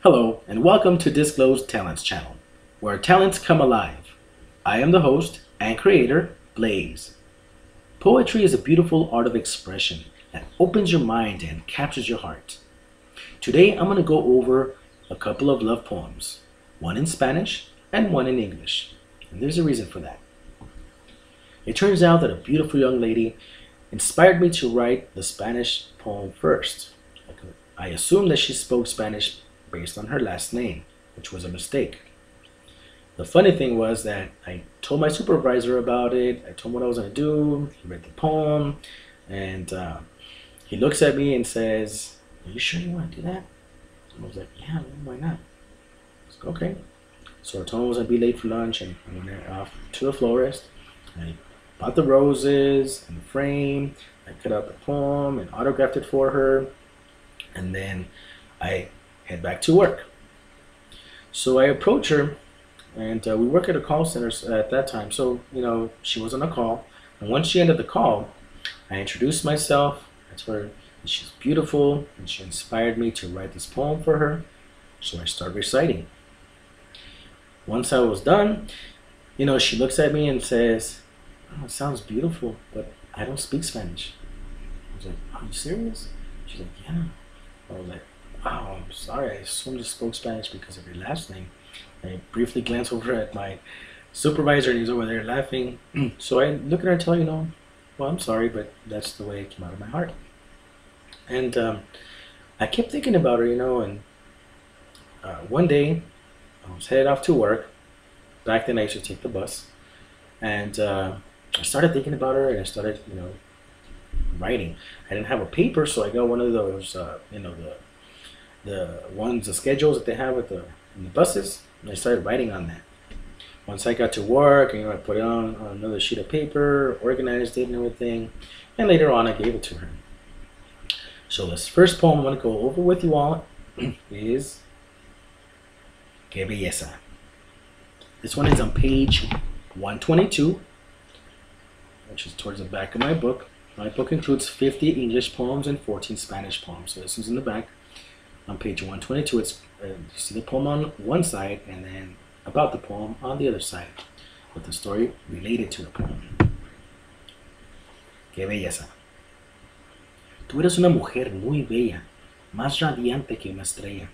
Hello, and welcome to Disclosed Talents channel, where talents come alive. I am the host and creator, Blaze. Poetry is a beautiful art of expression that opens your mind and captures your heart. Today, I'm going to go over a couple of love poems, one in Spanish and one in English. And there's a reason for that. It turns out that a beautiful young lady inspired me to write the Spanish poem first. I assumed that she spoke Spanish based on her last name, which was a mistake. The funny thing was that I told my supervisor about it. I told him what I was going to do. He read the poem, and he looks at me and says, "Are you sure you want to do that?" And I was like, "Yeah, why not?" I was like, "Okay." So I told him I was going to be late for lunch, and I went off to the florist. I bought the roses and the frame. I cut out the poem and autographed it for her, and then I head back to work. So I approach her, and we work at a call center at that time. So, she was on a call. And once she ended the call, I introduced myself. I told her that she's beautiful, and she inspired me to write this poem for her. So I started reciting. Once I was done, she looks at me and says, "Oh, it sounds beautiful, but I don't speak Spanish." I was like, "Are you serious?" She's like, "Yeah." I was like, "Wow, I'm sorry. I assumed you spoke Spanish because of your last name." I briefly glanced over at my supervisor, and he's over there laughing. So I look at her and tell her, "Well, I'm sorry, but that's the way it came out of my heart." And I kept thinking about her, and one day I was headed off to work. Back then I used to take the bus. And I started thinking about her, and I started, writing. I didn't have a paper, so I got one of those, the schedules that they have in the buses, and I started writing on that. Once I got to work, I put it on another sheet of paper, organized it and everything, and later on I gave it to her. So this first poem I want to go over with you all is Que Belleza. This one is on page 122, which is towards the back of my book. My book includes 50 English poems and 14 Spanish poems. So this is in the back. On page 122, it's you see the poem on one side, and then about the poem on the other side, with the story related to the poem. Qué belleza. Tú eres una mujer muy bella, más radiante que una estrella.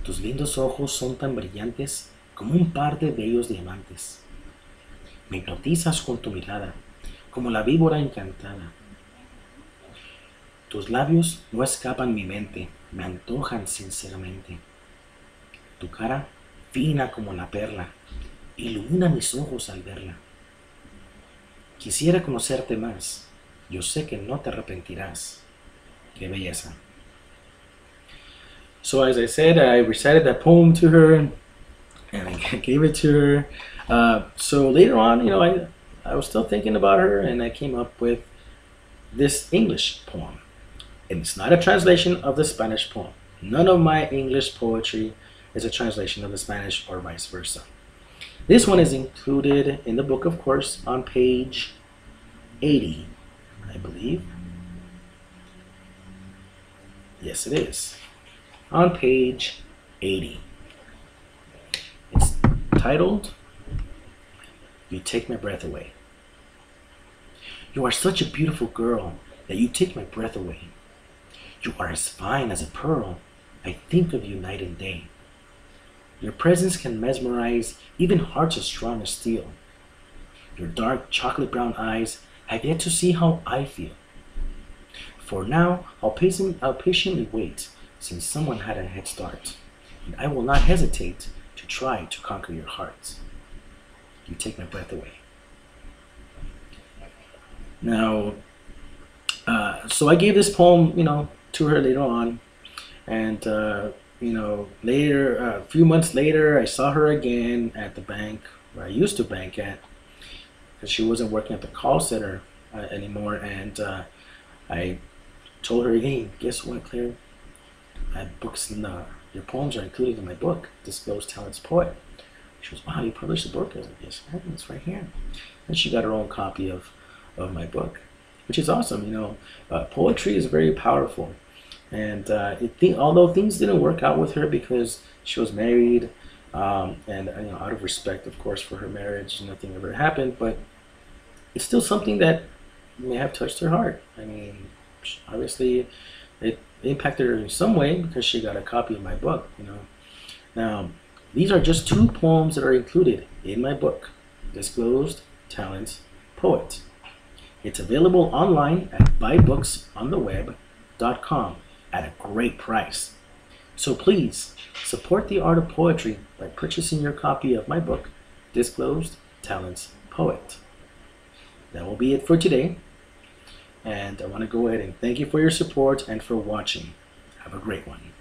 Tus lindos ojos son tan brillantes como un par de bellos diamantes. Me hipnotizas con tu mirada, como la víbora encantada. Tus labios no escapan mi mente, me antojan sinceramente. Tu cara, fina como la perla, ilumina mis ojos al verla. Quisiera conocerte más, yo sé que no te arrepentirás. Qué belleza. So as I said, I recited that poem to her, and I gave it to her. So later on, I was still thinking about her, and I came up with this English poem. And it's not a translation of the Spanish poem. None of my English poetry is a translation of the Spanish or vice versa. This one is included in the book, of course, on page 80, I believe. Yes, it is. On page 80. It's titled, You Take My Breath Away. You are such a beautiful girl that you take my breath away. You are as fine as a pearl. I think of you night and day. Your presence can mesmerize even hearts as strong as steel. Your dark chocolate brown eyes have yet to see how I feel. For now, I'll patiently wait, since someone had a head start, and I will not hesitate to try to conquer your heart. You take my breath away. Now, so I gave this poem, to her later on, and later, a few months later, I saw her again at the bank where I used to bank at, because she wasn't working at the call center anymore, and I told her, "Hey, guess what, Claire? I have books your poems are included in my book, Disclosed Talents Poet." She goes, "Wow, you published a book?" I was like, "Yes, I have. It's right here." And she got her own copy of my book, which is awesome. Poetry is very powerful. And although things didn't work out with her because she was married, and out of respect, of course, for her marriage, nothing ever happened. But it's still something that may have touched her heart. I mean, obviously, it impacted her in some way because she got a copy of my book. Now, these are just two poems that are included in my book, Disclosed Talents Poet. It's available online at buybooksontheweb.com at a great price. So please support the art of poetry by purchasing your copy of my book, Disclosed Talents Poet. That will be it for today. And I want to go ahead and thank you for your support and for watching. Have a great one.